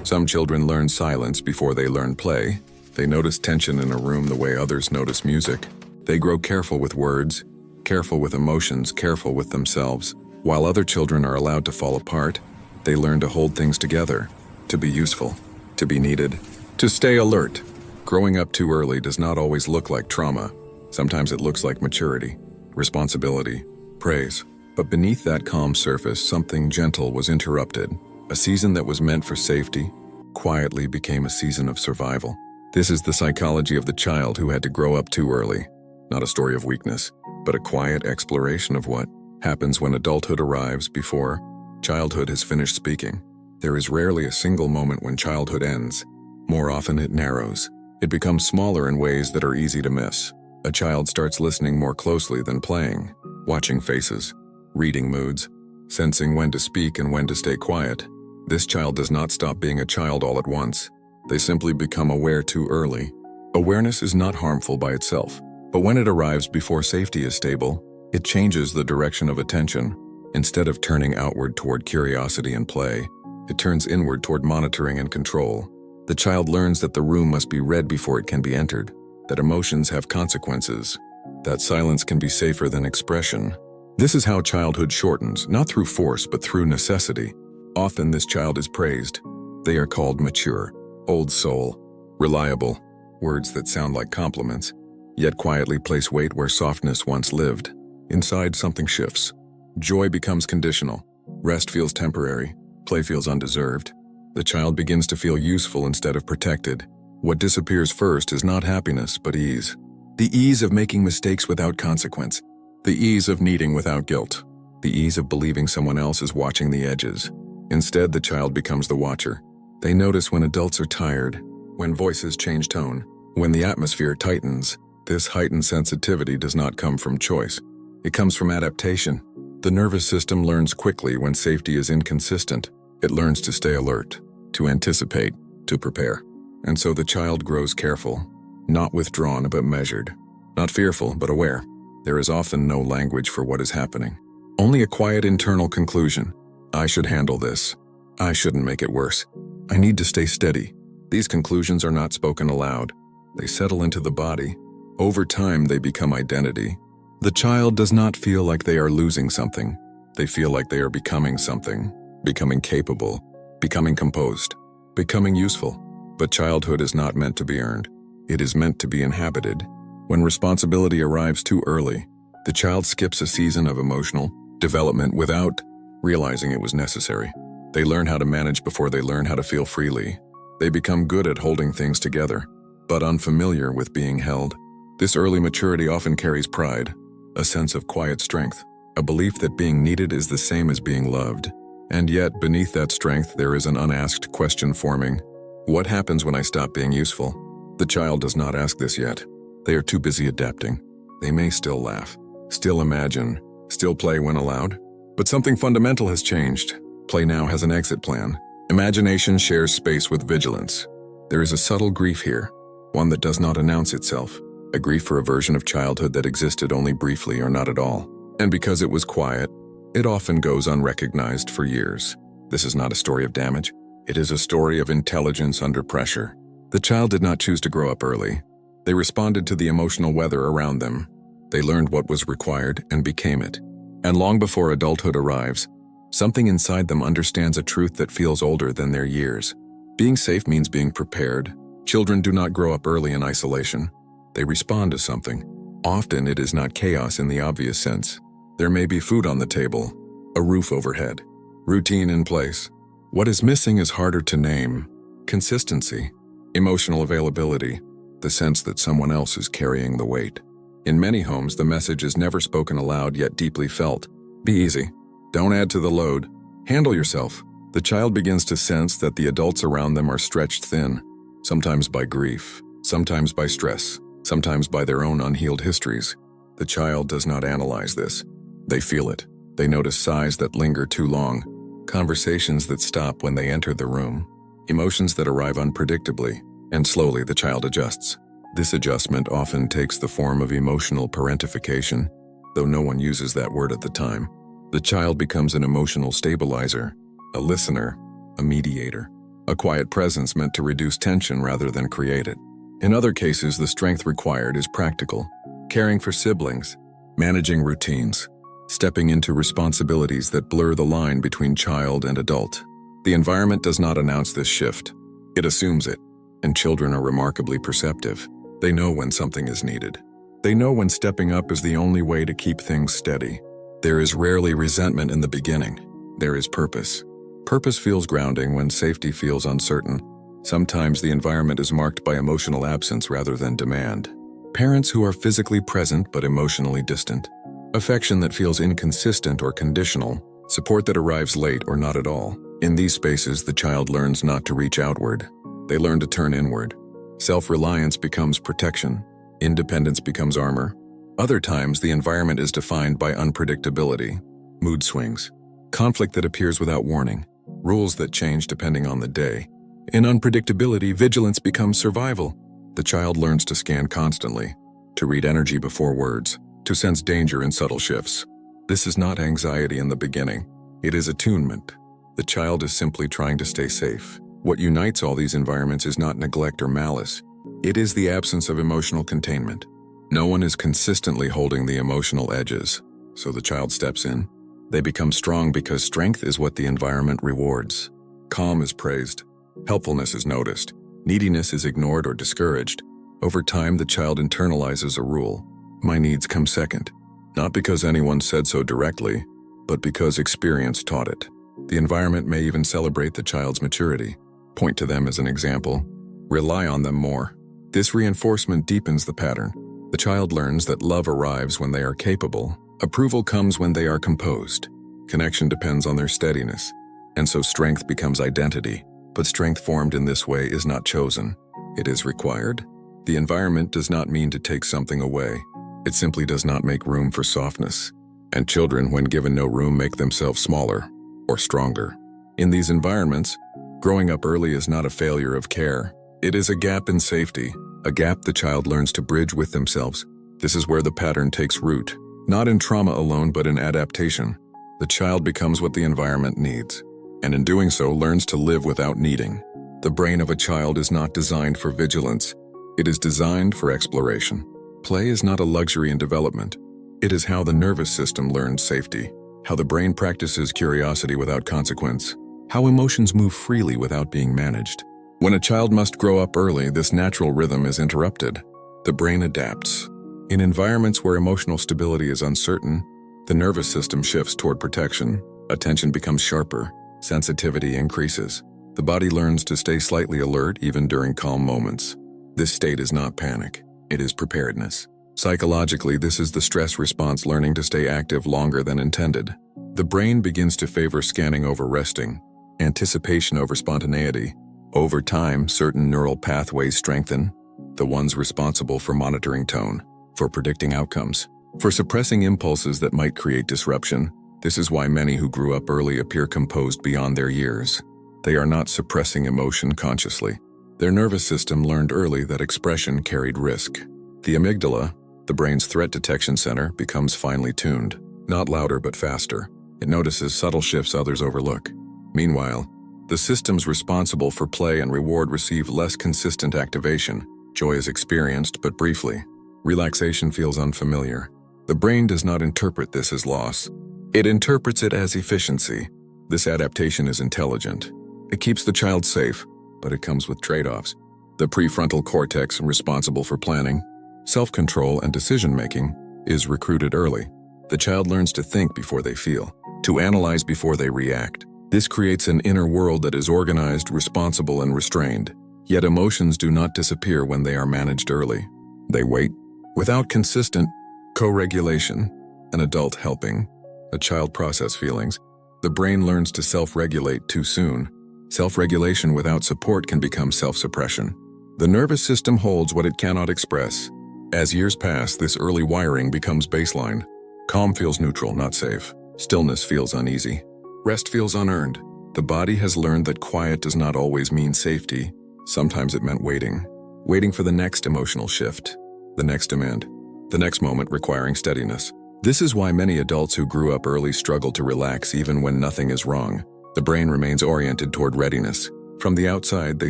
Some children learn silence before they learn play. They notice tension in a room the way others notice music. They grow careful with words, careful with emotions, careful with themselves. While other children are allowed to fall apart, they learn to hold things together, to be useful, to be needed, to stay alert. Growing up too early does not always look like trauma. Sometimes it looks like maturity, responsibility, praise. But beneath that calm surface, something gentle was interrupted. A season that was meant for safety quietly became a season of survival. This is the psychology of the child who had to grow up too early. Not a story of weakness, but a quiet exploration of what happens when adulthood arrives before childhood has finished speaking. There is rarely a single moment when childhood ends. More often it narrows. It becomes smaller in ways that are easy to miss. A child starts listening more closely than playing, watching faces, reading moods, sensing when to speak and when to stay quiet. This child does not stop being a child all at once. They simply become aware too early. Awareness is not harmful by itself, but when it arrives before safety is stable, it changes the direction of attention. Instead of turning outward toward curiosity and play, it turns inward toward monitoring and control. The child learns that the room must be read before it can be entered, that emotions have consequences, that silence can be safer than expression. This is how childhood shortens, not through force but through necessity. Often this child is praised. They are called mature, old soul, reliable, words that sound like compliments, yet quietly place weight where softness once lived. Inside, something shifts. Joy becomes conditional. Rest feels temporary. Play feels undeserved. The child begins to feel useful instead of protected. What disappears first is not happiness, but ease. The ease of making mistakes without consequence. The ease of needing without guilt. The ease of believing someone else is watching the edges. Instead, the child becomes the watcher. They notice when adults are tired, when voices change tone, when the atmosphere tightens. This heightened sensitivity does not come from choice. It comes from adaptation. The nervous system learns quickly when safety is inconsistent. It learns to stay alert, to anticipate, to prepare. And so the child grows careful, not withdrawn but measured, not fearful but aware. There is often no language for what is happening. Only a quiet internal conclusion. I should handle this. I shouldn't make it worse. I need to stay steady. These conclusions are not spoken aloud. They settle into the body. Over time, they become identity. The child does not feel like they are losing something. They feel like they are becoming something, becoming capable, becoming composed, becoming useful. But childhood is not meant to be earned. It is meant to be inhabited. When responsibility arrives too early, the child skips a season of emotional development without realizing it was necessary. They learn how to manage before they learn how to feel freely. They become good at holding things together, but unfamiliar with being held. This early maturity often carries pride, a sense of quiet strength, a belief that being needed is the same as being loved. And yet, beneath that strength, there is an unasked question forming. What happens when I stop being useful? The child does not ask this yet. They are too busy adapting. They may still laugh, still imagine, still play when allowed. But something fundamental has changed. Play now has an exit plan. Imagination shares space with vigilance. There is a subtle grief here, one that does not announce itself. A grief for a version of childhood that existed only briefly or not at all. And because it was quiet, it often goes unrecognized for years. This is not a story of damage. It is a story of intelligence under pressure. The child did not choose to grow up early. They responded to the emotional weather around them. They learned what was required and became it. And long before adulthood arrives, something inside them understands a truth that feels older than their years. Being safe means being prepared. Children do not grow up early in isolation. They respond to something. Often it is not chaos in the obvious sense. There may be food on the table, a roof overhead, routine in place. What is missing is harder to name. Consistency, emotional availability, the sense that someone else is carrying the weight. In many homes, the message is never spoken aloud yet deeply felt. Be easy. Don't add to the load. Handle yourself. The child begins to sense that the adults around them are stretched thin, sometimes by grief, sometimes by stress, sometimes by their own unhealed histories. The child does not analyze this. They feel it. They notice sighs that linger too long, conversations that stop when they enter the room, emotions that arrive unpredictably, and slowly the child adjusts. This adjustment often takes the form of emotional parentification, though no one uses that word at the time. The child becomes an emotional stabilizer, a listener, a mediator, a quiet presence meant to reduce tension rather than create it. In other cases, the strength required is practical, caring for siblings, managing routines, stepping into responsibilities that blur the line between child and adult. The environment does not announce this shift. It assumes it, and children are remarkably perceptive. They know when something is needed. They know when stepping up is the only way to keep things steady. There is rarely resentment in the beginning. There is purpose. Purpose feels grounding when safety feels uncertain. Sometimes the environment is marked by emotional absence rather than demand. Parents who are physically present but emotionally distant. Affection that feels inconsistent or conditional. Support that arrives late or not at all. In these spaces, the child learns not to reach outward. They learn to turn inward. Self-reliance becomes protection. Independence becomes armor. Other times, the environment is defined by unpredictability, mood swings, conflict that appears without warning, rules that change depending on the day. In unpredictability, vigilance becomes survival. The child learns to scan constantly, to read energy before words, to sense danger in subtle shifts. This is not anxiety in the beginning. It is attunement. The child is simply trying to stay safe. What unites all these environments is not neglect or malice. It is the absence of emotional containment. No one is consistently holding the emotional edges, so the child steps in. They become strong because strength is what the environment rewards. Calm is praised. Helpfulness is noticed. Neediness is ignored or discouraged. Over time, the child internalizes a rule. My needs come second. Not because anyone said so directly, but because experience taught it. The environment may even celebrate the child's maturity, point to them as an example, rely on them more. This reinforcement deepens the pattern. The child learns that love arrives when they are capable. Approval comes when they are composed. Connection depends on their steadiness. And so strength becomes identity. But strength formed in this way is not chosen. It is required. The environment does not mean to take something away. It simply does not make room for softness. And children, when given no room, make themselves smaller or stronger. In these environments, growing up early is not a failure of care. It is a gap in safety, a gap the child learns to bridge with themselves. This is where the pattern takes root, not in trauma alone, but in adaptation. The child becomes what the environment needs, and in doing so learns to live without needing. The brain of a child is not designed for vigilance. It is designed for exploration. Play is not a luxury in development. It is how the nervous system learns safety, how the brain practices curiosity without consequence, how emotions move freely without being managed. When a child must grow up early, this natural rhythm is interrupted. The brain adapts. In environments where emotional stability is uncertain, the nervous system shifts toward protection. Attention becomes sharper. Sensitivity increases. The body learns to stay slightly alert even during calm moments. This state is not panic. It is preparedness. Psychologically, this is the stress response learning to stay active longer than intended. The brain begins to favor scanning over resting, anticipation over spontaneity. Over time, certain neural pathways strengthen, the ones responsible for monitoring tone, for predicting outcomes, for suppressing impulses that might create disruption. This is why many who grew up early appear composed beyond their years. They are not suppressing emotion consciously. Their nervous system learned early that expression carried risk. The amygdala, the brain's threat detection center, becomes finely tuned, not louder but faster. It notices subtle shifts others overlook. Meanwhile, the systems responsible for play and reward receive less consistent activation. Joy is experienced, but briefly. Relaxation feels unfamiliar. The brain does not interpret this as loss. It interprets it as efficiency. This adaptation is intelligent. It keeps the child safe, but it comes with trade-offs. The prefrontal cortex, responsible for planning, self-control, and decision-making, is recruited early. The child learns to think before they feel, to analyze before they react. This creates an inner world that is organized, responsible, and restrained. Yet emotions do not disappear when they are managed early. They wait. Without consistent co-regulation, an adult helping a child process feelings, the brain learns to self-regulate too soon. Self-regulation without support can become self-suppression. The nervous system holds what it cannot express. As years pass, this early wiring becomes baseline. Calm feels neutral, not safe. Stillness feels uneasy. Rest feels unearned. The body has learned that quiet does not always mean safety. Sometimes it meant waiting. Waiting for the next emotional shift, the next demand, the next moment requiring steadiness. This is why many adults who grew up early struggle to relax even when nothing is wrong. The brain remains oriented toward readiness. From the outside, they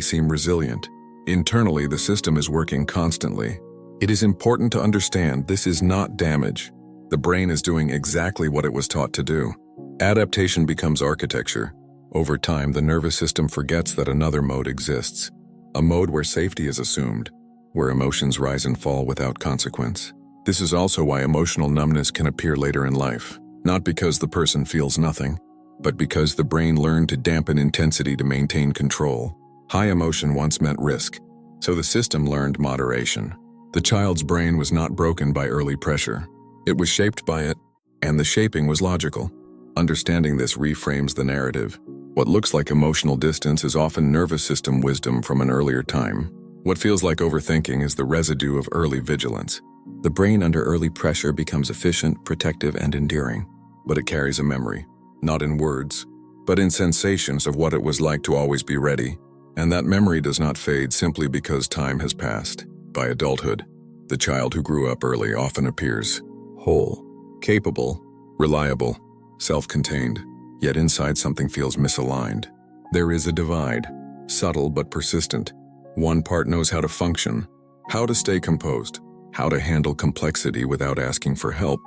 seem resilient. Internally, the system is working constantly. It is important to understand this is not damage. The brain is doing exactly what it was taught to do. Adaptation becomes architecture. Over time, the nervous system forgets that another mode exists. A mode where safety is assumed, where emotions rise and fall without consequence. This is also why emotional numbness can appear later in life, not because the person feels nothing, but because the brain learned to dampen intensity to maintain control. High emotion once meant risk, so the system learned moderation. The child's brain was not broken by early pressure. It was shaped by it, and the shaping was logical. Understanding this reframes the narrative. What looks like emotional distance is often nervous system wisdom from an earlier time. What feels like overthinking is the residue of early vigilance. The brain under early pressure becomes efficient, protective, and endearing, but it carries a memory, not in words, but in sensations of what it was like to always be ready. And that memory does not fade simply because time has passed. By adulthood, the child who grew up early often appears whole, capable, reliable, self-contained, yet inside something feels misaligned. There is a divide, subtle but persistent. One part knows how to function, how to stay composed, how to handle complexity without asking for help.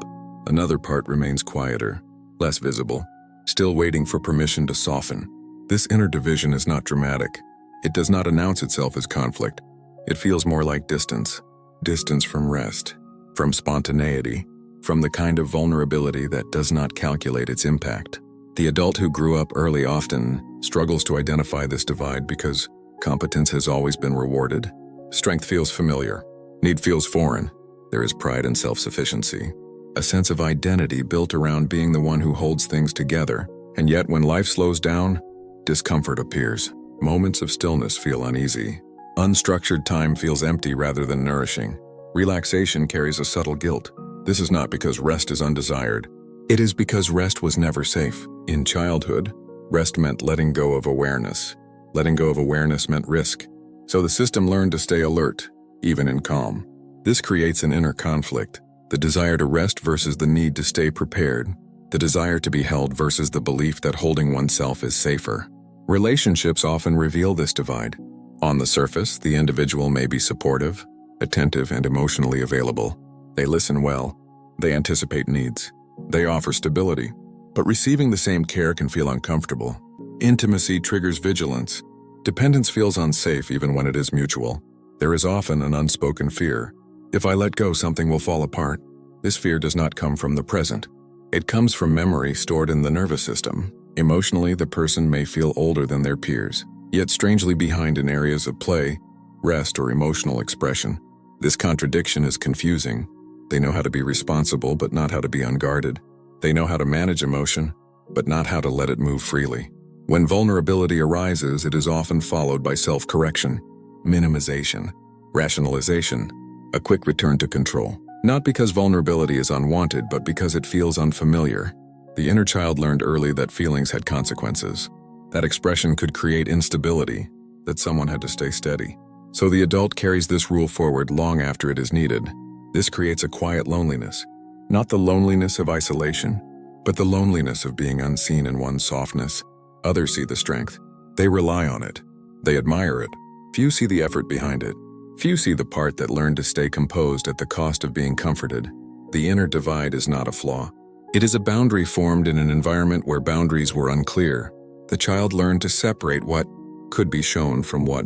Another part remains quieter, less visible, still waiting for permission to soften. This inner division is not dramatic. It does not announce itself as conflict. It feels more like distance. Distance from rest, from spontaneity, from the kind of vulnerability that does not calculate its impact. The adult who grew up early often struggles to identify this divide because competence has always been rewarded. Strength feels familiar. Need feels foreign. There is pride in self-sufficiency, a sense of identity built around being the one who holds things together. And yet when life slows down, discomfort appears. Moments of stillness feel uneasy. Unstructured time feels empty rather than nourishing. Relaxation carries a subtle guilt. This is not because rest is undesired. It is because rest was never safe. In childhood, rest meant letting go of awareness. Letting go of awareness meant risk. So the system learned to stay alert, even in calm. This creates an inner conflict. The desire to rest versus the need to stay prepared. The desire to be held versus the belief that holding oneself is safer. Relationships often reveal this divide. On the surface, the individual may be supportive, attentive, and emotionally available. They listen well. They anticipate needs. They offer stability. But receiving the same care can feel uncomfortable. Intimacy triggers vigilance. Dependence feels unsafe even when it is mutual. There is often an unspoken fear. If I let go, something will fall apart. This fear does not come from the present. It comes from memory stored in the nervous system. Emotionally, the person may feel older than their peers, yet strangely behind in areas of play, rest, or emotional expression. This contradiction is confusing. They know how to be responsible, but not how to be unguarded. They know how to manage emotion, but not how to let it move freely. When vulnerability arises, it is often followed by self-correction, minimization, rationalization, a quick return to control. Not because vulnerability is unwanted, but because it feels unfamiliar. The inner child learned early that feelings had consequences, that expression could create instability, that someone had to stay steady. So the adult carries this rule forward long after it is needed. This creates a quiet loneliness, not the loneliness of isolation, but the loneliness of being unseen in one's softness. Others see the strength. They rely on it. They admire it. Few see the effort behind it. Few see the part that learned to stay composed at the cost of being comforted. The inner divide is not a flaw. It is a boundary formed in an environment where boundaries were unclear. The child learned to separate what could be shown from what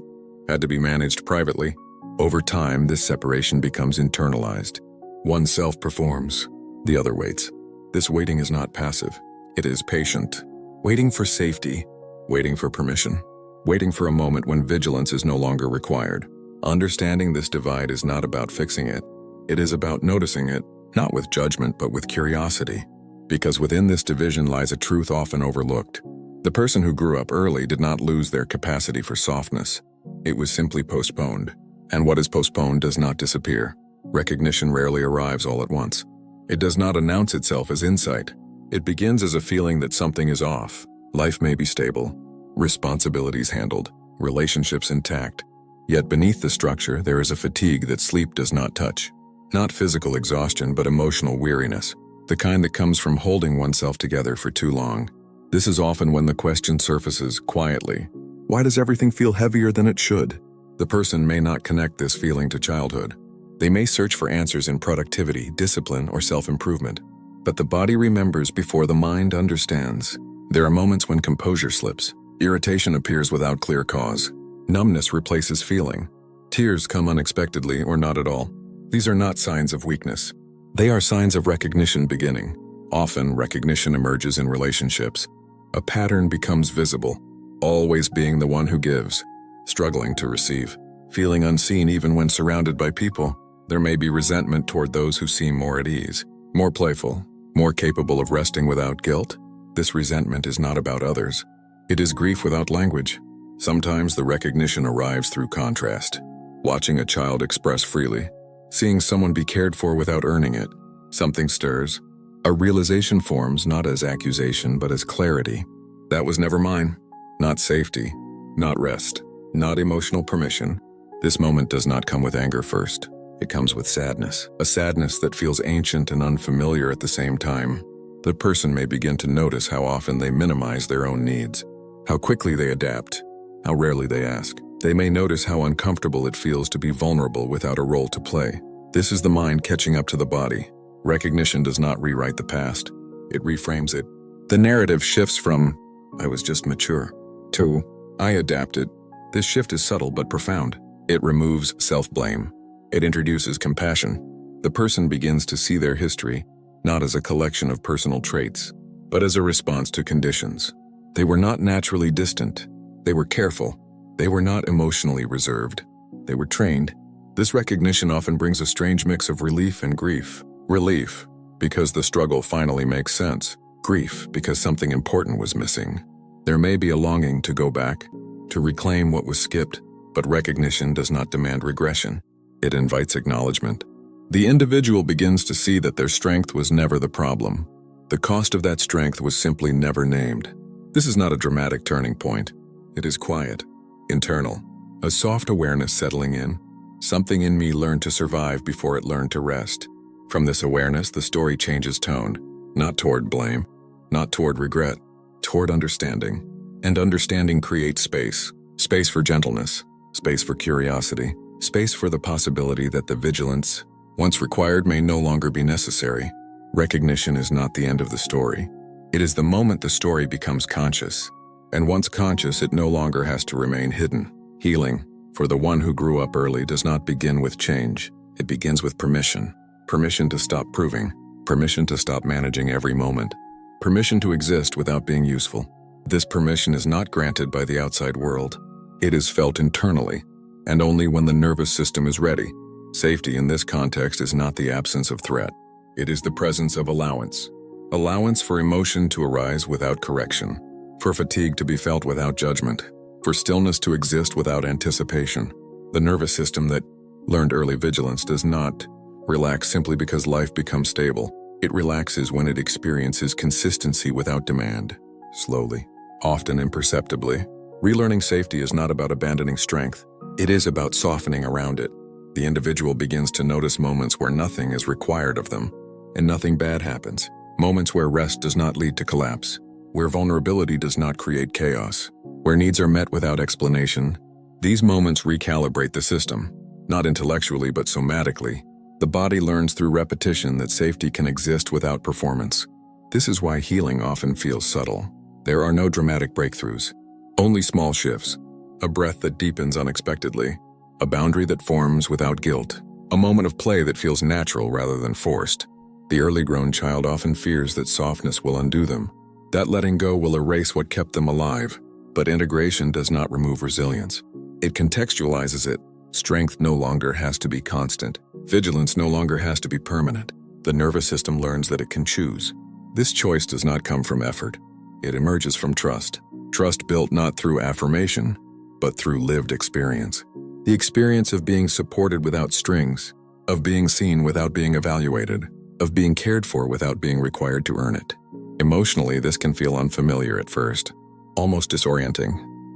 had to be managed privately. Over time, this separation becomes internalized. One self performs, the other waits. This waiting is not passive. It is patient, waiting for safety, waiting for permission, waiting for a moment when vigilance is no longer required. Understanding this divide is not about fixing it. It is about noticing it, not with judgment, but with curiosity. Because within this division lies a truth often overlooked. The person who grew up early did not lose their capacity for softness. It was simply postponed. And what is postponed does not disappear. Recognition rarely arrives all at once. It does not announce itself as insight. It begins as a feeling that something is off. Life may be stable, responsibilities handled, relationships intact. Yet beneath the structure, there is a fatigue that sleep does not touch. Not physical exhaustion, but emotional weariness. the kind that comes from holding oneself together for too long. This is often when the question surfaces quietly. Why does everything feel heavier than it should? The person may not connect this feeling to childhood. They may search for answers in productivity, discipline, or self-improvement. But the body remembers before the mind understands. There are moments when composure slips. Irritation appears without clear cause. Numbness replaces feeling. Tears come unexpectedly or not at all. These are not signs of weakness. They are signs of recognition beginning. Often, recognition emerges in relationships. A pattern becomes visible, always being the one who gives, struggling to receive, feeling unseen even when surrounded by people. There may be resentment toward those who seem more at ease, more playful, more capable of resting without guilt. This resentment is not about others. It is grief without language. Sometimes the recognition arrives through contrast. Watching a child express freely, seeing someone be cared for without earning it. Something stirs. A realization forms not as accusation but as clarity. That was never mine. Not safety, not rest, not emotional permission. This moment does not come with anger first. It comes with sadness, a sadness that feels ancient and unfamiliar at the same time. The person may begin to notice how often they minimize their own needs, how quickly they adapt, how rarely they ask. They may notice how uncomfortable it feels to be vulnerable without a role to play. This is the mind catching up to the body. Recognition does not rewrite the past. It reframes it. The narrative shifts from, "I was just mature," to, "I adapted." This shift is subtle but profound. It removes self-blame. It introduces compassion. The person begins to see their history, not as a collection of personal traits, but as a response to conditions. They were not naturally distant. They were careful. They were not emotionally reserved. They were trained. This recognition often brings a strange mix of relief and grief. Relief, because the struggle finally makes sense. Grief, because something important was missing. There may be a longing to go back, to reclaim what was skipped, but recognition does not demand regression. It invites acknowledgement. The individual begins to see that their strength was never the problem. The cost of that strength was simply never named. This is not a dramatic turning point. It is quiet, internal, a soft awareness settling in. Something in me learned to survive before it learned to rest. From this awareness, the story changes tone, not toward blame, not toward regret, toward understanding. And understanding creates space. Space for gentleness, space for curiosity, space for the possibility that the vigilance, once required, may no longer be necessary. Recognition is not the end of the story. It is the moment the story becomes conscious. And once conscious, it no longer has to remain hidden. Healing, for the one who grew up early, does not begin with change. It begins with permission. Permission to stop proving. Permission to stop managing every moment. Permission to exist without being useful. This permission is not granted by the outside world. It is felt internally, and only when the nervous system is ready. Safety in this context is not the absence of threat. It is the presence of allowance. Allowance for emotion to arise without correction, for fatigue to be felt without judgment, for stillness to exist without anticipation. The nervous system that learned early vigilance does not relax simply because life becomes stable. It relaxes when it experiences consistency without demand, slowly, often imperceptibly. Relearning safety is not about abandoning strength. It is about softening around it. The individual begins to notice moments where nothing is required of them, and nothing bad happens. Moments where rest does not lead to collapse, where vulnerability does not create chaos, where needs are met without explanation. These moments recalibrate the system, not intellectually but somatically. The body learns through repetition that safety can exist without performance. This is why healing often feels subtle. There are no dramatic breakthroughs, only small shifts. A breath that deepens unexpectedly, a boundary that forms without guilt, a moment of play that feels natural rather than forced. The early grown child often fears that softness will undo them, that letting go will erase what kept them alive. But integration does not remove resilience. It contextualizes it. Strength no longer has to be constant. Vigilance no longer has to be permanent. The nervous system learns that it can choose. This choice does not come from effort. It emerges from trust. Trust built not through affirmation, but through lived experience. The experience of being supported without strings, of being seen without being evaluated, of being cared for without being required to earn it. Emotionally, this can feel unfamiliar at first, almost disorienting.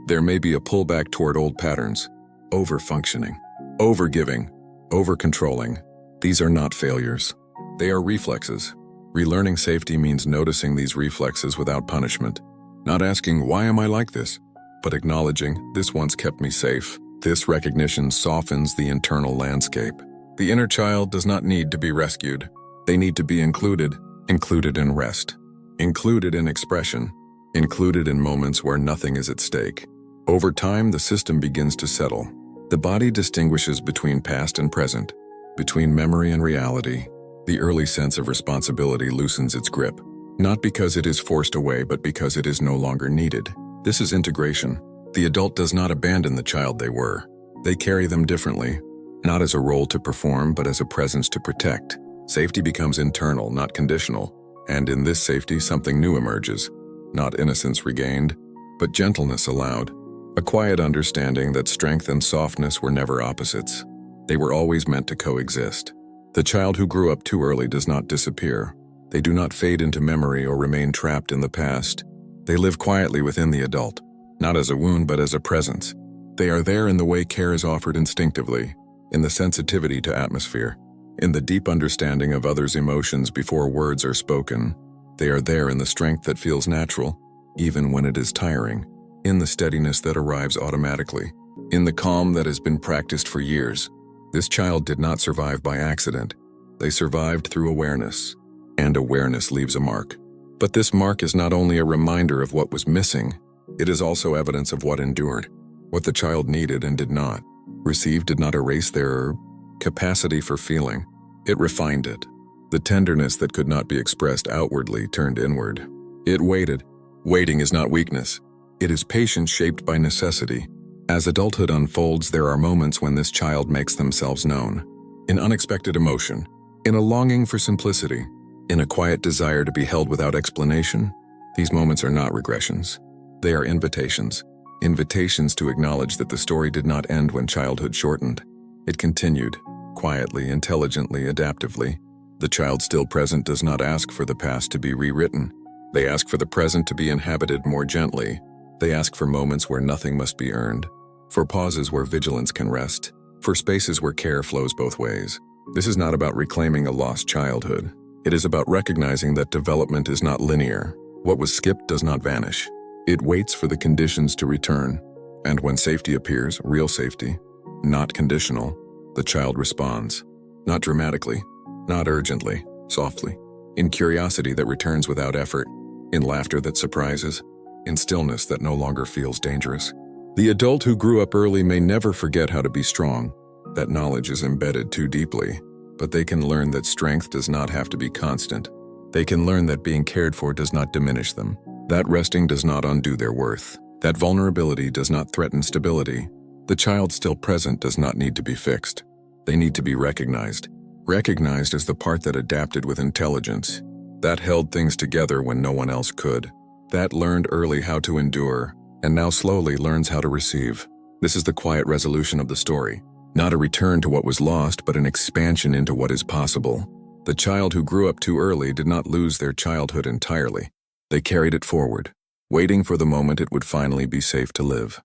There may be a pullback toward old patterns, over-functioning, over-giving, over-controlling. These are not failures. They are reflexes. Relearning safety means noticing these reflexes without punishment. Not asking, why am I like this? But acknowledging, this once kept me safe. This recognition softens the internal landscape. The inner child does not need to be rescued. They need to be included in rest, included in expression, included in moments where nothing is at stake. Over time, the system begins to settle. The body distinguishes between past and present, between memory and reality. The early sense of responsibility loosens its grip, not because it is forced away, but because it is no longer needed. This is integration. The adult does not abandon the child they were. They carry them differently, not as a role to perform, but as a presence to protect. Safety becomes internal, not conditional, and in this safety, something new emerges. Not innocence regained, but gentleness allowed. A quiet understanding that strength and softness were never opposites. They were always meant to coexist. The child who grew up too early does not disappear. They do not fade into memory or remain trapped in the past. They live quietly within the adult, not as a wound but as a presence. They are there in the way care is offered instinctively, in the sensitivity to atmosphere, in the deep understanding of others' emotions before words are spoken. They are there in the strength that feels natural, even when it is tiring, in the steadiness that arrives automatically, in the calm that has been practiced for years. This child did not survive by accident. They survived through awareness, and awareness leaves a mark. But this mark is not only a reminder of what was missing, it is also evidence of what endured, what the child needed and did not. Receive did not erase their capacity for feeling. It refined it. The tenderness that could not be expressed outwardly turned inward. It waited. Waiting is not weakness. It is patience shaped by necessity. As adulthood unfolds, there are moments when this child makes themselves known. In unexpected emotion, in a longing for simplicity, in a quiet desire to be held without explanation. These moments are not regressions. They are invitations. Invitations to acknowledge that the story did not end when childhood shortened. It continued, quietly, intelligently, adaptively. The child still present does not ask for the past to be rewritten. They ask for the present to be inhabited more gently. They ask for moments where nothing must be earned, for pauses where vigilance can rest, for spaces where care flows both ways. This is not about reclaiming a lost childhood. It is about recognizing that development is not linear. What was skipped does not vanish. It waits for the conditions to return. And when safety appears, real safety, not conditional, the child responds. Not dramatically, not urgently, softly. In curiosity that returns without effort, in laughter that surprises, in stillness that no longer feels dangerous. The adult who grew up early may never forget how to be strong. That knowledge is embedded too deeply. But they can learn that strength does not have to be constant. They can learn that being cared for does not diminish them. That resting does not undo their worth. That vulnerability does not threaten stability. The child still present does not need to be fixed. They need to be recognized. Recognized as the part that adapted with intelligence. That held things together when no one else could. That learned early how to endure, and now slowly learns how to receive. This is the quiet resolution of the story. Not a return to what was lost, but an expansion into what is possible. The child who grew up too early did not lose their childhood entirely. They carried it forward, waiting for the moment it would finally be safe to live.